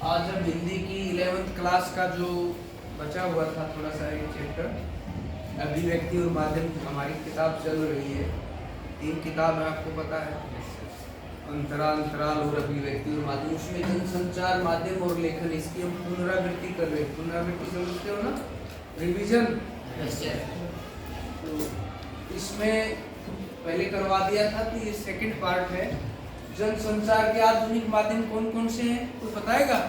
आज हम हिंदी की 11th क्लास का जो बचा हुआ था थोड़ा सा एक चैप्टर अभिव्यक्ति और माध्यम, हमारी किताब चल रही है। 3 किताब है, आपको पता है, अंतराल और अभिव्यक्ति और माध्यम। उसमें जनसंचार, माध्यम और लेखन, इसकी हम पुनरावृत्ति कर रहे हैं। पुनरावृत्ति समझते हो ना, रिवीजन। तो इसमें पहले करवा दिया था, तो ये सेकंड पार्ट है। जनसंचार के आधुनिक माध्यम कौन कौन से हैं, कोई बताएगा?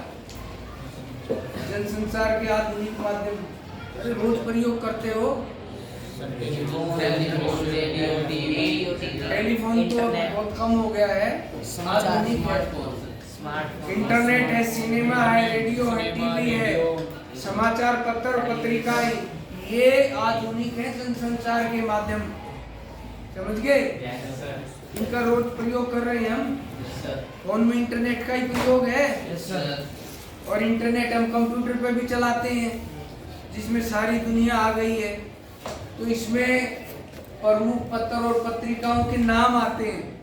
जनसंचार के आधुनिक माध्यम रोज प्रयोग करते हो? टेलीफोन तो बहुत कम हो गया है। आधुनिक इंटरनेट है, सिनेमा है, रेडियो है, टीवी है, समाचार पत्र और पत्रिकाएं, ये आधुनिक है जनसंचार के माध्यम। समझ गए? इनका रोज प्रयोग कर रहे हैं हम। फोन में इंटरनेट का ही प्रयोग है। और इंटरनेट हम कंप्यूटर पे भी चलाते हैं, जिसमें सारी दुनिया आ गई है। तो इसमें प्रमुख पत्र और पत्रिकाओं के नाम आते हैं।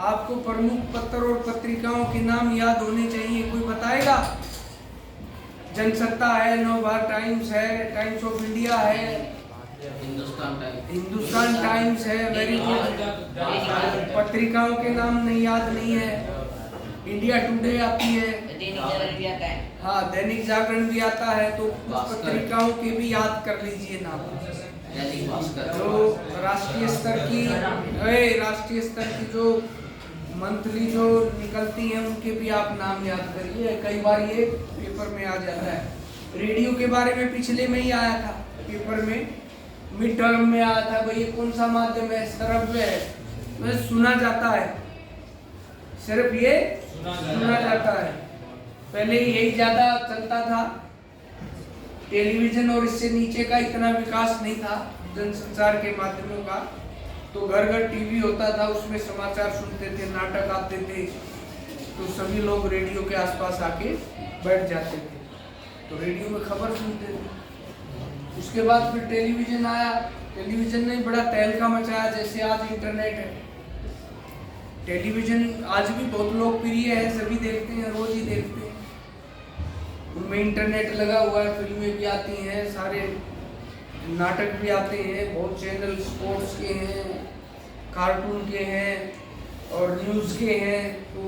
आपको प्रमुख पत्र और पत्रिकाओं के नाम याद होने चाहिए। कोई बताएगा? जनसत्ता है, नवभारत टाइम्स है, टाइम्स ऑफ इंडिया है, हिंदुस्तान टाइम्स है, वेरी गुड। पत्रिकाओं के नाम नहीं याद नहीं है। इंडिया टुडे आती है, हाँ, दैनिक जागरण भी आता है। तो पत्रिकाओं के भी याद कर लीजिए नाम। तो राष्ट्रीय स्तर की जो मंथली जो निकलती हैं, उनके भी आप नाम याद करिए। कई बार ये पेपर में आ जाता है। रेडियो के बारे में पिछले में ही आया था पेपर में, मिड टर्म में आया था। भाई ये कौन सा माध्यम है? श्रव्य है, तो सुना जाता है, सिर्फ ये सुना जाता है। पहले यही ज्यादा चलता था। टेलीविजन और इससे नीचे का इतना विकास नहीं था जनसंचार के माध्यमों का। तो घर घर टीवी होता था, उसमें समाचार सुनते थे, नाटक आते थे, तो सभी लोग रेडियो के आसपास आके बैठ जाते थे, तो रेडियो में खबर सुनते थे। उसके बाद फिर टेलीविजन आया। टेलीविजन ने बड़ा तहलका मचाया, जैसे आज इंटरनेट है। टेलीविजन आज भी बहुत लोकप्रिय है, सभी देखते हैं, रोज ही देखते हैं। उनमें इंटरनेट लगा हुआ है, फिल्में भी आती हैं, सारे नाटक भी आते हैं, बहुत चैनल स्पोर्ट्स के हैं, कार्टून के हैं और न्यूज़ के हैं। तो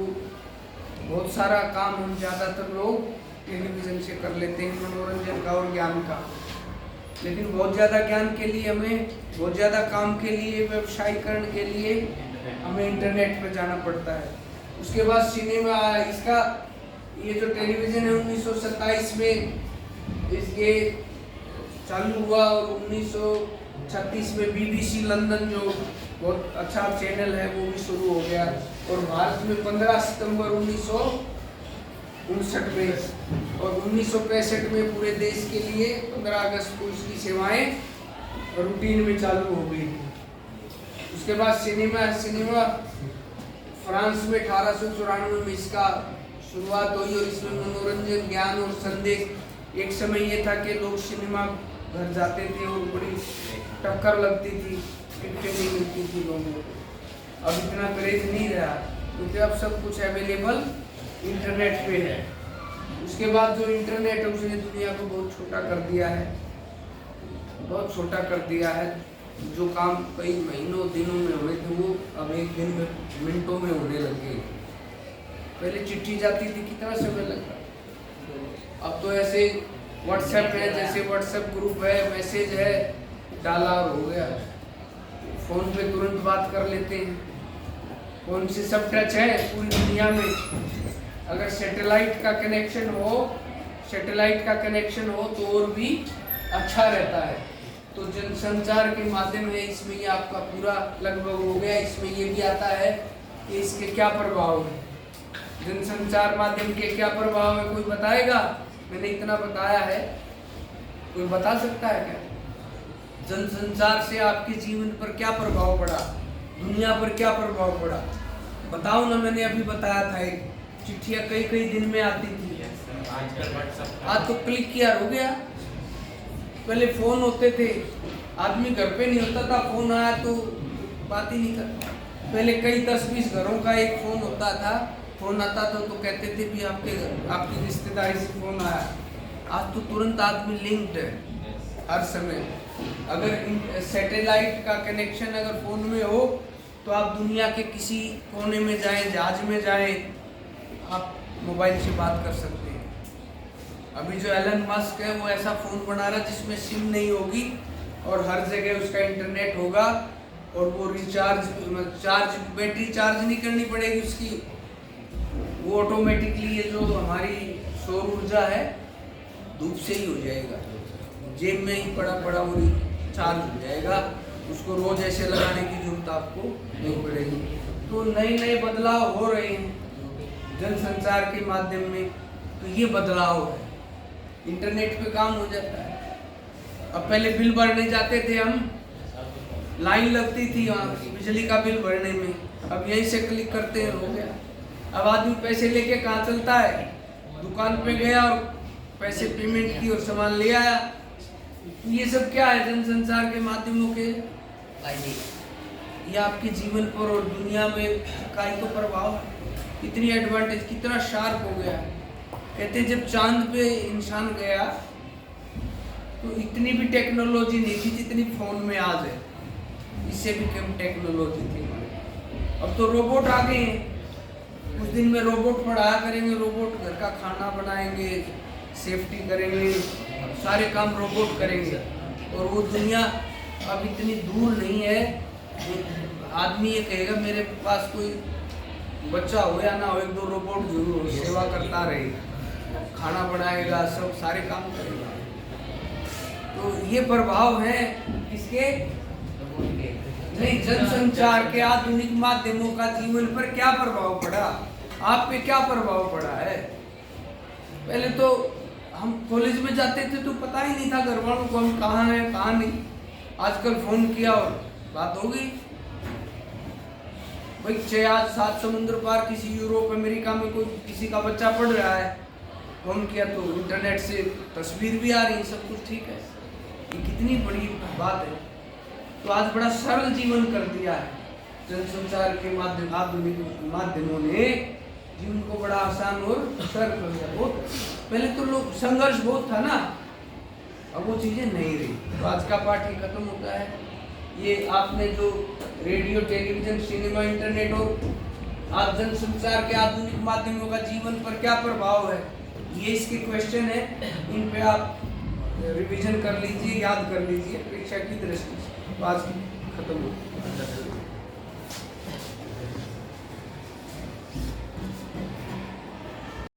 बहुत सारा काम हम ज़्यादातर लोग टेलीविज़न से कर लेते हैं, मनोरंजन का और ज्ञान का। लेकिन बहुत ज़्यादा ज्ञान के लिए हमें, बहुत ज़्यादा काम के लिए, व्यवसायीकरण के लिए हमें इंटरनेट पर जाना पड़ता है। उसके बाद सिनेमा, इसका ये जो टेलीविज़न है 1927 में इसके चालू हुआ और 1936 में BBC लंदन जो बहुत अच्छा चैनल है वो भी शुरू हो गया। और भारत में 15 सितंबर 1959 में और 1965 में पूरे देश के लिए 15 अगस्त को इसकी सेवाएं रूटीन में चालू हो गई। उसके बाद सिनेमा फ्रांस में 1894 में इसका शुरुआत हुई और इसमें मनोरंजन, ज्ञान और संदेश। एक समय ये था कि लोग सिनेमा घर जाते थे और बड़ी टक्कर लगती थी, टिकटें नहीं मिलती थी लोगों को। अब इतना क्रेज नहीं रहा, क्योंकि अब सब कुछ अवेलेबल इंटरनेट पे है। उसके बाद जो इंटरनेट है उसने दुनिया को बहुत छोटा कर दिया है, बहुत छोटा कर दिया है। जो काम कई महीनों दिनों में हुए थे वो अब एक दिन में, मिनटों में होने लगे। पहले चिट्ठी जाती थी, कितना समय लगता। अब तो ऐसे व्हाट्सएप है, जैसे व्हाट्सएप ग्रुप है, मैसेज है, डाला और हो गया। फोन पे तुरंत बात कर लेते हैं। फोन से सब टच है पूरी दुनिया में। अगर सैटेलाइट का कनेक्शन हो तो और भी अच्छा रहता है। तो जनसंचार के माध्यम है, इसमें ये आपका पूरा लगभग हो गया। इसमें ये भी आता है कि इसके क्या प्रभाव है, जनसंचार माध्यम के क्या प्रभाव है। कोई बताएगा? मैंने इतना बताया है, कोई बता सकता है क्या? जनसंचार से आपके जीवन पर क्या प्रभाव पड़ा, दुनिया पर क्या प्रभाव पड़ा, बताओ ना। मैंने अभी बताया था, एक चिट्ठियाँ कई दिन में आती थी, आज तो क्लिक किया हो गया। पहले फोन होते थे, आदमी घर पे नहीं होता था, फोन आया तो बात ही नहीं करता। पहले कई 10-20 घरों का एक फोन होता था, फोन आता था तो कहते थे भी आपकी रिश्तेदारी से फोन आया। आज तो तुरंत आदमी लिंक्ड है हर समय। अगर सैटेलाइट का कनेक्शन अगर फोन में हो तो आप दुनिया के किसी कोने में जाएं, जहाज में जाएं, आप मोबाइल से बात कर सकते हैं। अभी जो एलन मस्क है वो ऐसा फ़ोन बना रहा है जिसमें सिम नहीं होगी और हर जगह उसका इंटरनेट होगा और वो बैटरी चार्ज नहीं करनी पड़ेगी उसकी, वो ऑटोमेटिकली ये जो हमारी सौर ऊर्जा है धूप से ही हो जाएगा, जेब में ही पड़ा पड़ा वो चार्ज हो जाएगा, उसको रोज ऐसे लगाने की जरूरत आपको नहीं पड़ेगी। तो नए नए बदलाव हो रहे हैं जनसंचार के माध्यम में, तो ये बदलाव है, इंटरनेट पे काम हो जाता है। अब पहले बिल भरने जाते थे हम, लाइन लगती थी वहाँ बिजली का बिल भरने में, अब यहीं से क्लिक करते हैं, हो गया। अब आदमी पैसे लेके कहाँ चलता है, दुकान पे गया और पैसे पेमेंट की और सामान ले आया। ये सब क्या है, जनसंचार के माध्यमों के फायदे। ये आपके जीवन पर और दुनिया में का ही तो प्रभाव है। कितनी एडवांटेज, कितना शार्प हो गया। कहते जब चांद पे इंसान गया तो इतनी भी टेक्नोलॉजी नहीं थी जितनी फोन में आज है, इससे भी कम टेक्नोलॉजी थी हमारे। अब तो रोबोट आ गए हैं, कुछ दिन में रोबोट पढ़ाया करेंगे, रोबोट घर का खाना बनाएंगे, सेफ्टी करेंगे, सारे काम रोबोट करेंगे। और वो दुनिया अब इतनी दूर नहीं है। आदमी ये कहेगा मेरे पास कोई बच्चा हो या ना हो, एक दो रोबोट जरूर हो, सेवा करता रहेगा, खाना बनाएगा, सब सारे काम करेगा। तो ये प्रभाव है किसके, नहीं, जनसंचार के आधुनिक माध्यमों का जीवन पर क्या प्रभाव पड़ा, आप पे क्या प्रभाव पड़ा है। पहले तो हम कॉलेज में जाते थे तो पता ही नहीं था घर वालों को हम कहाँ हैं कहाँ नहीं। आजकल फोन किया और बात हो गई। भाई 6-7 समुद्र पार किसी यूरोप अमेरिका में कोई किसी का बच्चा पढ़ रहा है, फोन किया तो इंटरनेट से तस्वीर भी आ रही, सब कुछ ठीक है। ये कितनी बड़ी बात है। तो आज बड़ा सरल जीवन कर दिया है जनसंचार के माध्यम, आधुनिक माध्यमों ने जीवन को बड़ा आसान और सरल कर दिया। बहुत पहले तो लोग संघर्ष बहुत था ना, अब वो चीजें नहीं रही। तो आज का पाठ ही खत्म होता है। ये आपने जो रेडियो, टेलीविजन, सिनेमा, इंटरनेट और आज जनसंचार के आधुनिक माध्यमों का जीवन पर क्या प्रभाव है, ये इसके क्वेश्चन है। इन पे आप रिवीजन कर लीजिए, याद कर लीजिए परीक्षा की दृष्टि से। तो आज खत्म हो।